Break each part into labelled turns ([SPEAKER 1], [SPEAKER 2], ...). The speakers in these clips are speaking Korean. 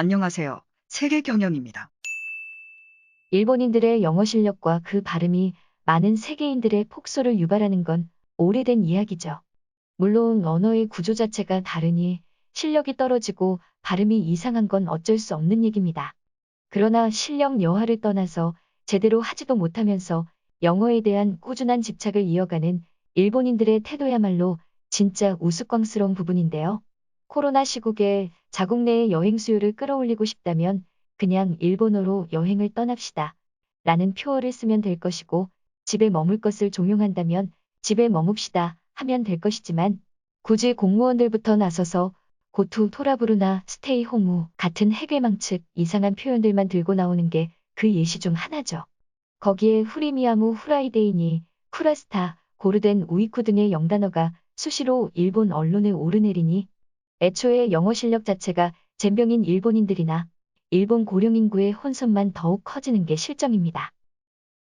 [SPEAKER 1] 안녕하세요. 세계경영입니다.
[SPEAKER 2] 일본인들의 영어 실력과 그 발음이 많은 세계인들의 폭소를 유발하는 건 오래된 이야기죠. 물론 언어의 구조 자체가 다르니 실력이 떨어지고 발음이 이상한 건 어쩔 수 없는 얘기입니다. 그러나 실력 여하를 떠나서 제대로 하지도 못하면서 영어에 대한 꾸준한 집착을 이어가는 일본인들의 태도야말로 진짜 우스꽝스러운 부분인데요. 코로나 시국에 자국 내의 여행 수요를 끌어올리고 싶다면 그냥 일본어로 여행을 떠납시다 라는 표어를 쓰면 될 것이고, 집에 머물 것을 종용한다면 집에 머뭅시다 하면 될 것이지만, 굳이 공무원들부터 나서서 고투 토라부루나 스테이 홈우 같은 해괴망측 이상한 표현들만 들고 나오는 게 그 예시 중 하나죠. 거기에 후리미야무 후라이데이니, 쿠라스타, 고르덴 우이쿠 등의 영단어가 수시로 일본 언론에 오르내리니 애초에 영어 실력 자체가 젬병인 일본인들이나 일본 고령 인구의 혼선만 더욱 커지는 게 실정입니다.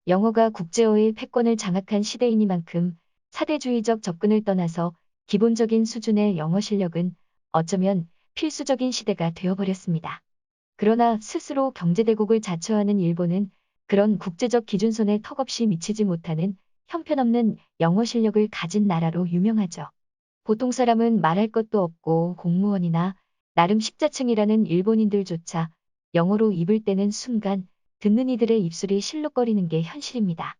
[SPEAKER 2] 영어가 국제어의 패권을 장악한 시대이니만큼 사대주의적 접근을 떠나서 기본적인 수준의 영어 실력은 어쩌면 필수적인 시대가 되어버렸습니다. 그러나 스스로 경제대국을 자처하는 일본은 그런 국제적 기준선에 턱없이 미치지 못하는 형편없는 영어 실력을 가진 나라로 유명하죠. 보통 사람은 말할 것도 없고 공무원이나 나름 식자층이라는 일본인들조차 영어로 입을 떼는 순간 듣는 이들의 입술이 실룩거리는 게 현실입니다.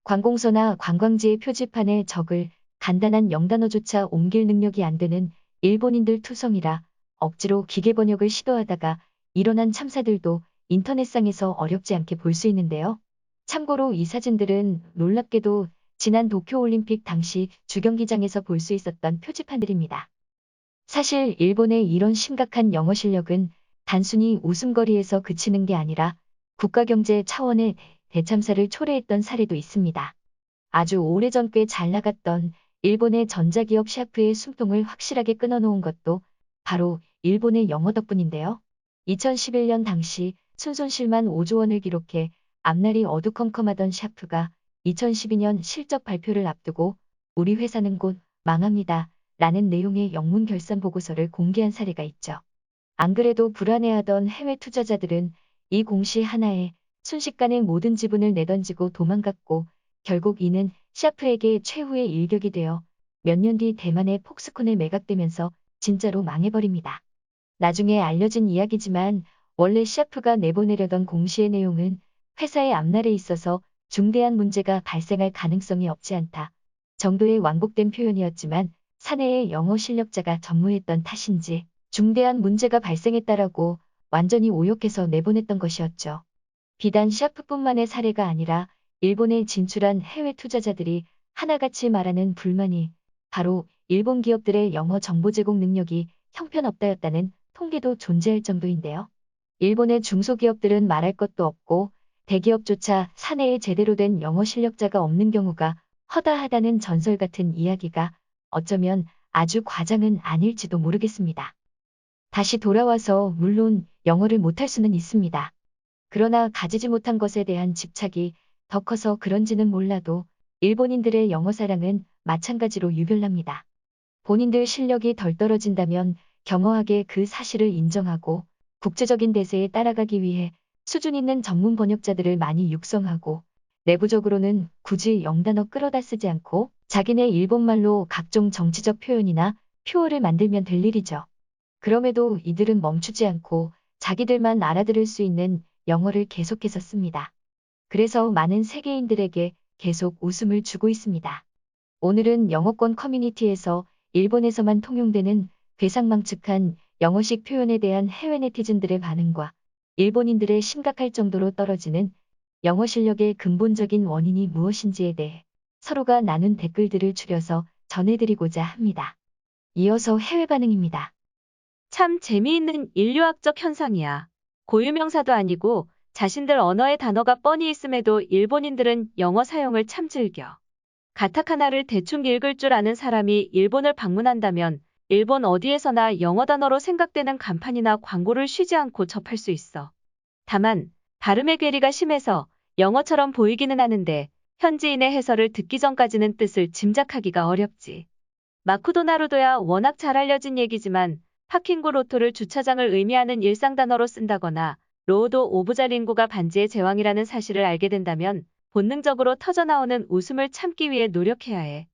[SPEAKER 2] 관공서나 관광지의 표지판에 적을 간단한 영단어조차 옮길 능력이 안 되는 일본인들 투성이라 억지로 기계 번역을 시도하다가 일어난 참사들도 인터넷상에서 어렵지 않게 볼 수 있는데요. 참고로 이 사진들은 놀랍게도 지난 도쿄올림픽 당시 주경기장에서 볼 수 있었던 표지판들입니다. 사실 일본의 이런 심각한 영어 실력은 단순히 웃음거리에서 그치는 게 아니라 국가경제 차원의 대참사를 초래했던 사례도 있습니다. 아주 오래전 꽤 잘 나갔던 일본의 전자기업 샤프의 숨통을 확실하게 끊어놓은 것도 바로 일본의 영어 덕분인데요. 2011년 당시 순손실만 5조 원을 기록해 앞날이 어두컴컴하던 샤프가 2012년 실적 발표를 앞두고 우리 회사는 곧 망합니다 라는 내용의 영문 결산 보고서를 공개한 사례가 있죠. 안 그래도 불안해하던 해외 투자자들은 이 공시 하나에 순식간에 모든 지분을 내던지고 도망갔고, 결국 이는 샤프에게 최후의 일격이 되어 몇 년 뒤 대만의 폭스콘에 매각되면서 진짜로 망해버립니다. 나중에 알려진 이야기지만 원래 샤프가 내보내려던 공시의 내용은 회사의 앞날에 있어서 중대한 문제가 발생할 가능성이 없지 않다 정도의 완곡된 표현이었지만, 사내의 영어 실력자가 전무했던 탓인지 중대한 문제가 발생했다라고 완전히 오역해서 내보냈던 것이었죠. 비단 샤프뿐만의 사례가 아니라 일본에 진출한 해외 투자자들이 하나같이 말하는 불만이 바로 일본 기업들의 영어 정보 제공 능력이 형편없다였다는 통계도 존재할 정도인데요. 일본의 중소기업들은 말할 것도 없고 대기업조차 사내에 제대로 된 영어 실력자가 없는 경우가 허다하다는 전설 같은 이야기가 어쩌면 아주 과장은 아닐지도 모르겠습니다. 다시 돌아와서 물론 영어를 못할 수는 있습니다. 그러나 가지지 못한 것에 대한 집착이 더 커서 그런지는 몰라도 일본인들의 영어 사랑은 마찬가지로 유별납니다. 본인들 실력이 덜 떨어진다면 겸허하게 그 사실을 인정하고 국제적인 대세에 따라가기 위해 수준 있는 전문 번역자들을 많이 육성하고, 내부적으로는 굳이 영단어 끌어다 쓰지 않고 자기네 일본말로 각종 정치적 표현이나 표어를 만들면 될 일이죠. 그럼에도 이들은 멈추지 않고 자기들만 알아들을 수 있는 영어를 계속해서 씁니다. 그래서 많은 세계인들에게 계속 웃음을 주고 있습니다. 오늘은 영어권 커뮤니티에서 일본에서만 통용되는 괴상망측한 영어식 표현에 대한 해외 네티즌들의 반응과 일본인들의 심각할 정도로 떨어지는 영어 실력의 근본적인 원인이 무엇인지에 대해 서로가 나눈 댓글들을 추려서 전해드리고자 합니다. 이어서 해외 반응입니다.
[SPEAKER 3] 참 재미있는 인류학적 현상이야. 고유명사도 아니고 자신들 언어의 단어가 뻔히 있음에도 일본인들은 영어 사용을 참 즐겨. 가타카나를 대충 읽을 줄 아는 사람이 일본을 방문한다면 일본 어디에서나 영어 단어로 생각되는 간판이나 광고를 쉬지 않고 접할 수 있어. 다만 발음의 괴리가 심해서 영어처럼 보이기는 하는데 현지인의 해설을 듣기 전까지는 뜻을 짐작하기가 어렵지. 마쿠도나루도야 워낙 잘 알려진 얘기지만 파킹구 로토를 주차장을 의미하는 일상 단어로 쓴다거나 로우도 오브자링구가 반지의 제왕이라는 사실을 알게 된다면 본능적으로 터져나오는 웃음을 참기 위해 노력해야 해.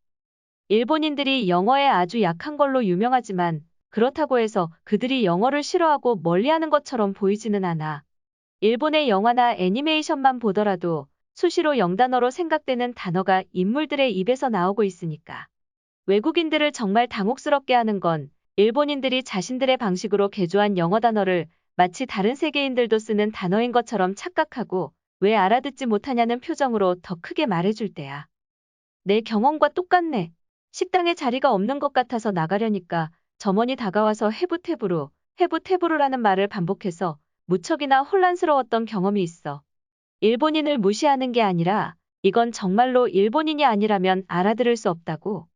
[SPEAKER 3] 일본인들이 영어에 아주 약한 걸로 유명하지만 그렇다고 해서 그들이 영어를 싫어하고 멀리하는 것처럼 보이지는 않아. 일본의 영화나 애니메이션만 보더라도 수시로 영단어로 생각되는 단어가 인물들의 입에서 나오고 있으니까. 외국인들을 정말 당혹스럽게 하는 건 일본인들이 자신들의 방식으로 개조한 영어 단어를 마치 다른 세계인들도 쓰는 단어인 것처럼 착각하고 왜 알아듣지 못하냐는 표정으로 더 크게 말해줄 때야. 내 경험과 똑같네. 식당에 자리가 없는 것 같아서 나가려니까 점원이 다가와서 해부테부루라는 말을 반복해서 무척이나 혼란스러웠던 경험이 있어. 일본인을 무시하는 게 아니라 이건 정말로 일본인이 아니라면 알아들을 수 없다고.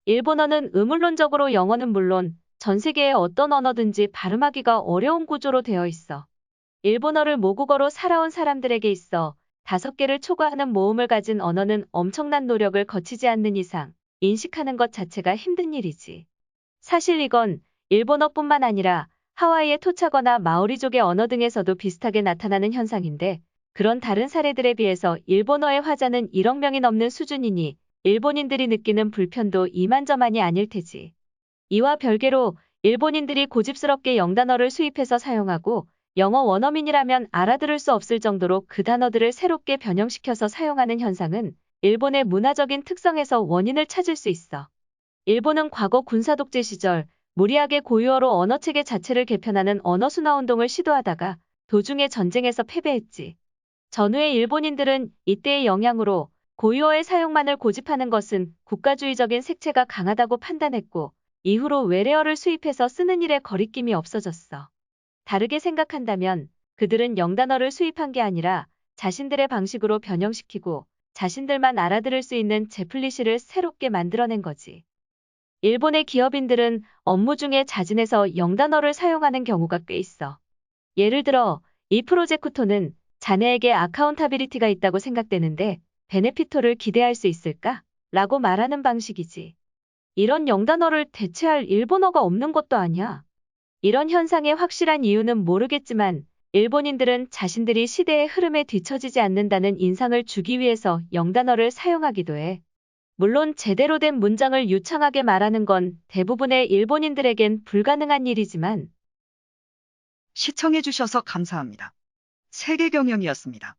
[SPEAKER 3] 일본어는 의문론적으로 영어는 물론 전 세계의 어떤 언어든지 발음하기가 어려운 구조로 되어 있어. 일본어를 모국어로 살아온 사람들에게 있어 5개를 초과하는 모음을 가진 언어는 엄청난 노력을 거치지 않는 이상 인식하는 것 자체가 힘든 일이지. 사실 이건 일본어뿐만 아니라 하와이의 토차거나 마오리족의 언어 등에서도 비슷하게 나타나는 현상인데 그런 다른 사례들에 비해서 일본어의 화자는 1억 명이 넘는 수준이니 일본인들이 느끼는 불편도 이만저만이 아닐 테지. 이와 별개로 일본인들이 고집스럽게 영단어를 수입해서 사용하고 영어 원어민이라면 알아들을 수 없을 정도로 그 단어들을 새롭게 변형시켜서 사용하는 현상은 일본의 문화적인 특성에서 원인을 찾을 수 있어. 일본은 과거 군사독재 시절 무리하게 고유어로 언어체계 자체를 개편하는 언어순화운동을 시도하다가 도중에 전쟁에서 패배했지. 전후의 일본인들은 이때의 영향으로 고유어의 사용만을 고집하는 것은 국가주의적인 색채가 강하다고 판단했고 이후로 외래어를 수입해서 쓰는 일에 거리낌이 없어졌어. 다르게 생각한다면 그들은 영단어를 수입한 게 아니라 자신들의 방식으로 변형시키고 자신들만 알아들을 수 있는 제플리시를 새롭게 만들어낸 거지. 일본의 기업인들은 업무 중에 자진해서 영단어를 사용하는 경우가 꽤 있어. 예를 들어 이 프로젝트는 자네에게 아카운타빌리티가 있다고 생각되는데 베네피토를 기대할 수 있을까? 라고 말하는 방식이지. 이런 영단어를 대체할 일본어가 없는 것도 아니야. 이런 현상의 확실한 이유는 모르겠지만 일본인들은 자신들이 시대의 흐름에 뒤처지지 않는다는 인상을 주기 위해서 영단어를 사용하기도 해. 물론 제대로 된 문장을 유창하게 말하는 건 대부분의 일본인들에겐 불가능한 일이지만
[SPEAKER 1] 시청해주셔서 감사합니다. 세계경영이었습니다.